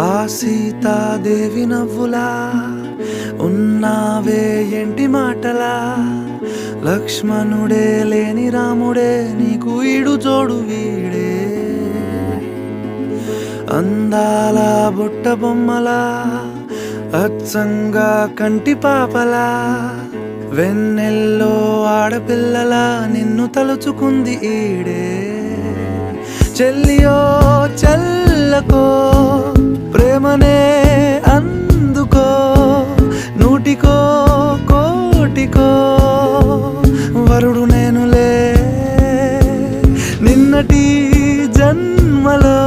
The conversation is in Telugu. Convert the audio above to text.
ఆ సీతాదేవి నవ్వులా ఉన్నావే ఎంటి మాటలా, లక్ష్మణుడే లేని రాముడే నీకు ఈడు జోడు వీడే. అందాల బుట్ట బొమ్మలా అచ్చంగా కంటి పాపలా, వెన్నెల్లో ఆడపిల్లలా నిన్ను తలుచుకుంది ఈడే. చెల్లియో చెల్లకో ప్రేమనే అందుకో, నూటికో కోటికో వరుడు నేనులే. నిన్నటి జన్మలో